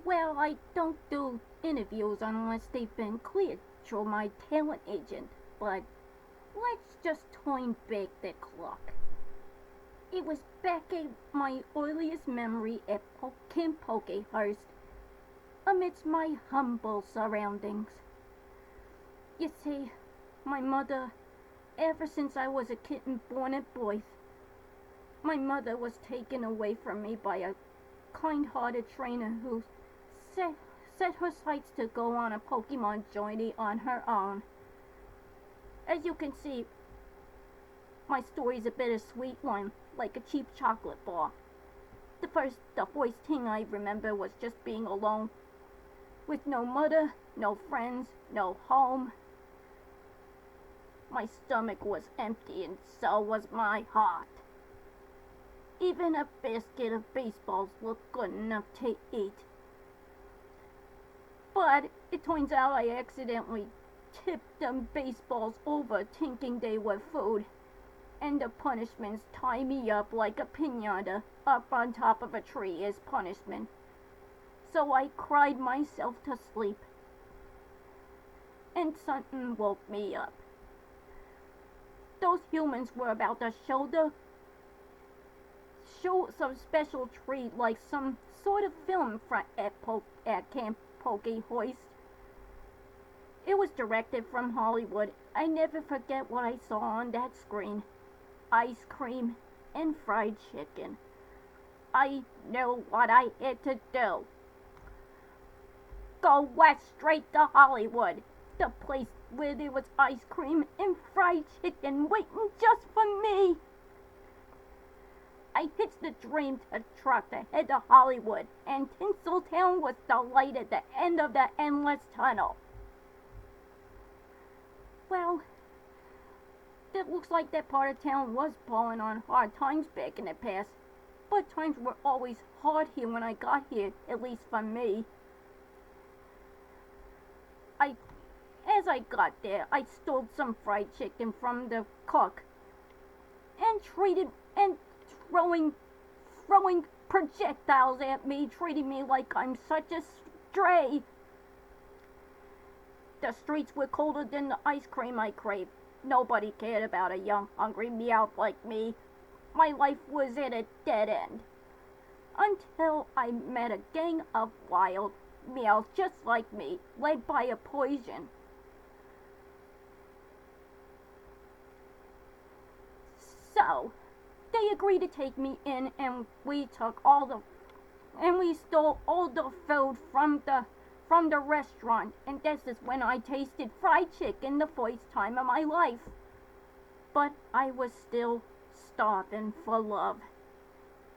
Well, I don't do interviews unless they've been cleared through my talent agent, but let's just turn back the clock. It was back at my earliest memory at Camp Pokehurst, amidst my humble surroundings. You see, my mother, ever since I was a kitten born at birth, my mother was taken away from me by a kind-hearted trainer who set her sights to go on a Pokemon journey on her own. As you can see, my story's a bittersweet one, like a cheap chocolate bar. The first thing I remember was just being alone, with no mother, no friends, no home. My stomach was empty and so was my heart. Even a basket of baseballs looked good enough to eat. But it turns out I accidentally tipped them baseballs over thinking they were food, and the punishments tie me up like a piñata up on top of a tree as punishment. So I cried myself to sleep, and something woke me up. Those humans were about to show some special treat, like some sort of film at Camp Pokehurst. It was directed from Hollywood. I never forget what I saw on that screen. Ice cream and fried chicken. I knew what I had to do. Go west straight to Hollywood, the place where there was ice cream and fried chicken waiting just for me. I hitched the dream to truck to head to Hollywood, and Tinseltown was the light at the end of the endless tunnel. Well, it looks like that part of town was falling on hard times back in the past, but times were always hard here when I got here, at least for me. As I got there, I stole some fried chicken from the cook, and throwing projectiles at me, treating me like I'm such a stray. The streets were colder than the ice cream I craved. Nobody cared about a young, hungry Meowth like me. My life was at a dead end. Until I met a gang of wild Meowths just like me, led by a poison. So, they agreed to take me in, and we stole all the food from the restaurant, and this is when I tasted fried chicken the first time of my life. But I was still starving for love,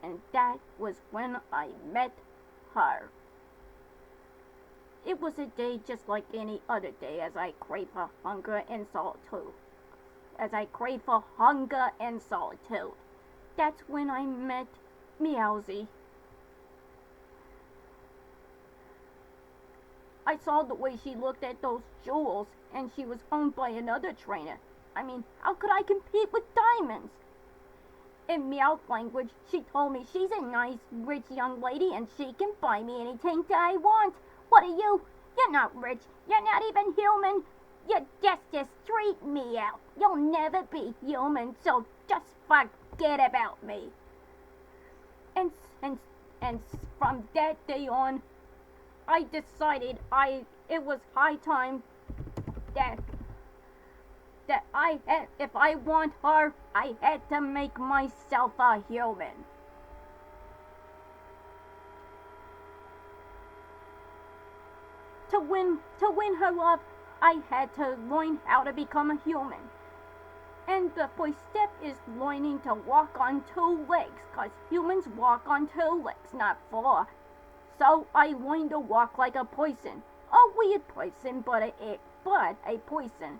and that was when I met her. It was a day just like any other day, as I crave for hunger and solitude. That's when I met Meowsy. I saw the way she looked at those jewels, and she was owned by another trainer. I mean, how could I compete with diamonds? In Meowth language, she told me she's a nice, rich young lady and she can buy me anything that I want. What are you? You're not rich. You're not even human. You're just a street Meowth. You'll never be human, so just forget about me. And from that day on, I decided it was high time that if I want her, I had to make myself a human. To win her love, I had to learn how to become a human. And the first step is learning to walk on two legs, 'cause humans walk on two legs, not four. So I learned to walk like a person. A weird person, but a person.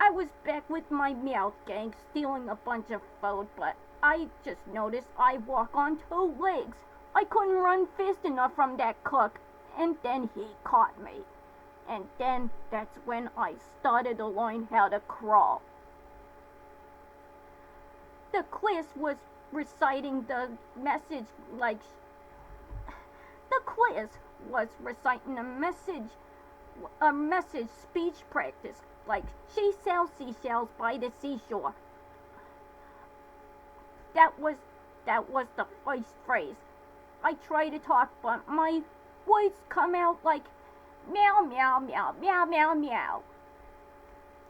I was back with my Meowth gang, stealing a bunch of food, but I just noticed I walk on two legs. I couldn't run fast enough from that cook, and then he caught me. And then that's when I started to learn how to crawl. The class was reciting the message like the quiz was reciting a message speech practice like she sells seashells by the seashore. That was the first phrase. I try to talk, but my words come out like meow meow meow meow meow meow.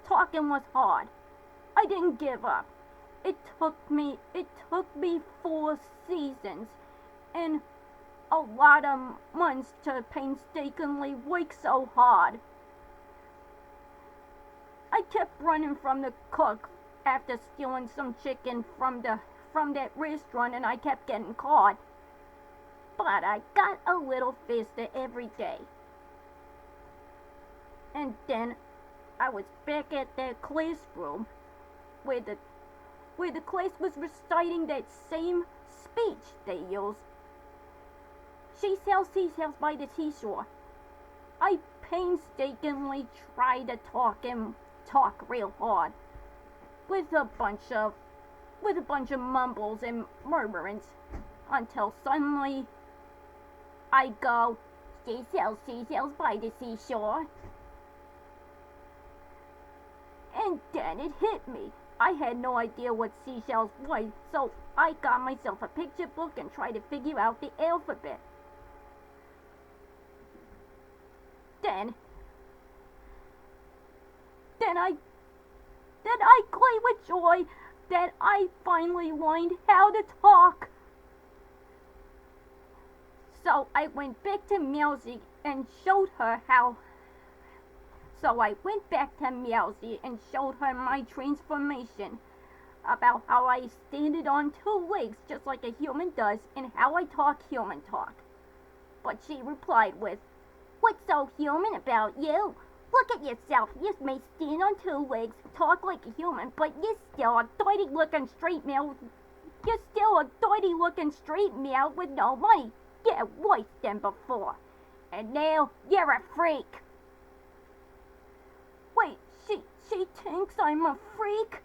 Talking was hard. I didn't give up. It took me 4 seasons and a lot of months to painstakingly work so hard. I kept running from the cook after stealing some chicken from that restaurant, and I kept getting caught. But I got a little faster every day. And then I was back at that classroom where the class was reciting that same speech they used. She sells seashells by the seashore. I painstakingly tried to talk real hard with a bunch of mumbles and murmurings until suddenly I go, she sells seashells by the seashore. And then it hit me. I had no idea what seashells was, so I got myself a picture book and tried to figure out the alphabet. Then I cried with joy that I finally learned how to talk. So I went back to Meowth and showed her my transformation, about how I stand on 2 legs just like a human does, and how I talk human talk. But she replied with, "What's so human about you? Look at yourself. You may stand on 2 legs, talk like a human, but you're still a dirty-looking straight meow. You're still a dirty-looking straight meow with no money. You're worse than before. And now you're a freak." Wait, she thinks I'm a freak?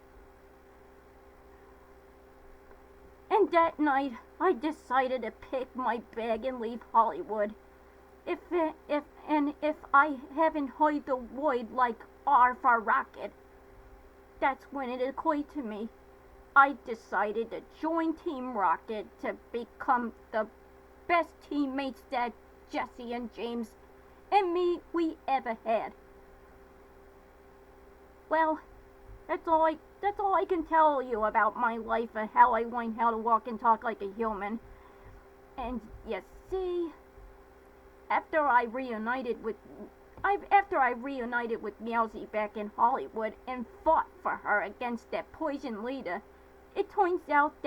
And that night, I decided to pick my bag and leave Hollywood. If I haven't heard the word like R for rocket, that's when it occurred to me. I decided to join Team Rocket to become the best teammates that Jesse and James and me we ever had. Well, that's all I can tell you about my life and how I learned how to walk and talk like a human. And you see, after I reunited with Meowth back in Hollywood and fought for her against that poison leader, it turns out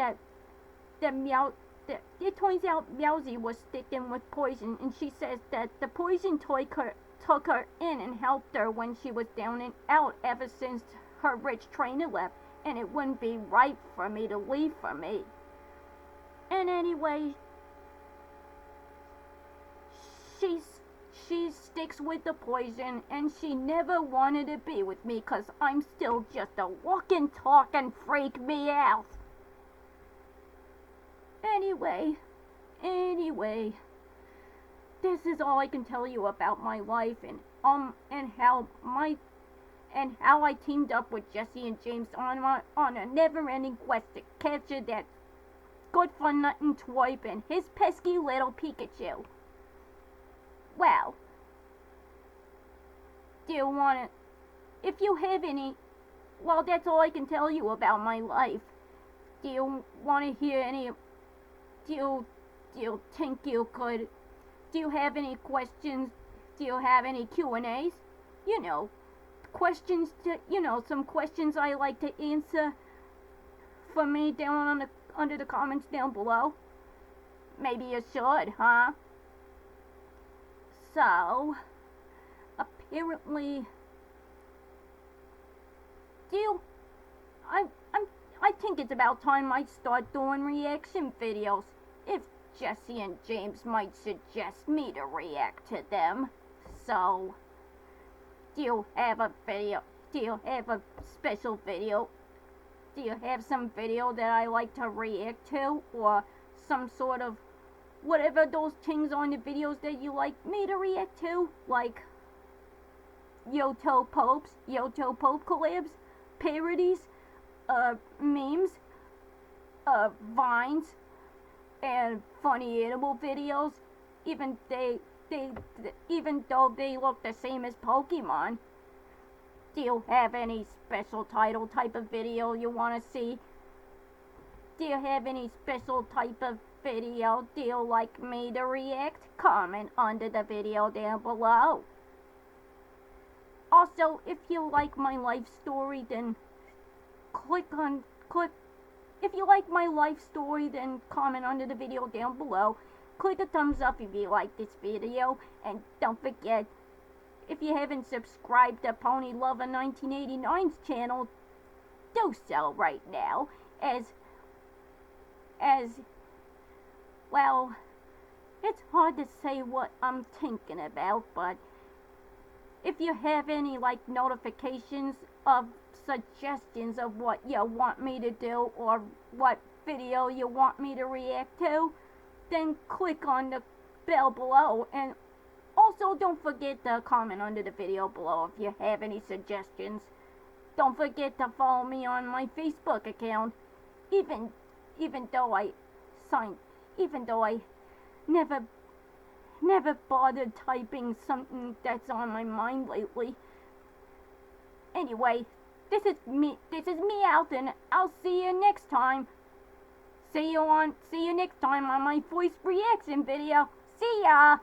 Meowth was sticking with poison, and she says that the poison took her in and helped her when she was down and out ever since her rich trainer left, and it wouldn't be right for me to leave for me. And anyway, she sticks with the poison, and she never wanted to be with me, 'cause I'm still just a walking, talking freak Meowth. Anyway, this is all I can tell you about my life and how I teamed up with Jesse and James on a never-ending quest to capture that good-for-nothing twipe and his pesky little Pikachu. Well, if you have any, well, that's all I can tell you about my life. Do you want to hear any, do you think you could, do you have any questions? Do you have any Q&As? You know, some questions I like to answer for me under the comments down below. Maybe you should, huh? So, apparently, I think it's about time I start doing reaction videos. If Jesse and James might suggest me to react to them. So, do you have a special video Do you have some video that I like to react to, or some sort of whatever those things on the videos that you like me to react to, like Yoto Pope collabs, parodies, memes, vines, and funny animal videos, even even though they look the same as Pokemon. Do you have any special title type of video you want to see? Do you have any special type of video do you like me to react? Comment under the video down below. Also, if you like my life story, then if you like my life story, then comment under the video down below. Click a thumbs up if you like this video, and don't forget, if you haven't subscribed to Pony Lover 1989's channel, do so right now, as well, it's hard to say what I'm thinking about, but if you have any like notifications of suggestions of what you want me to do or what video you want me to react to, then click on the bell below, and also don't forget to comment under the video below if you have any suggestions. Don't forget to follow me on my Facebook account, even though I never bothered typing something that's on my mind lately. Anyway, this is Meowth, and I'll see you next time. See you next time on my voice reaction video. See ya!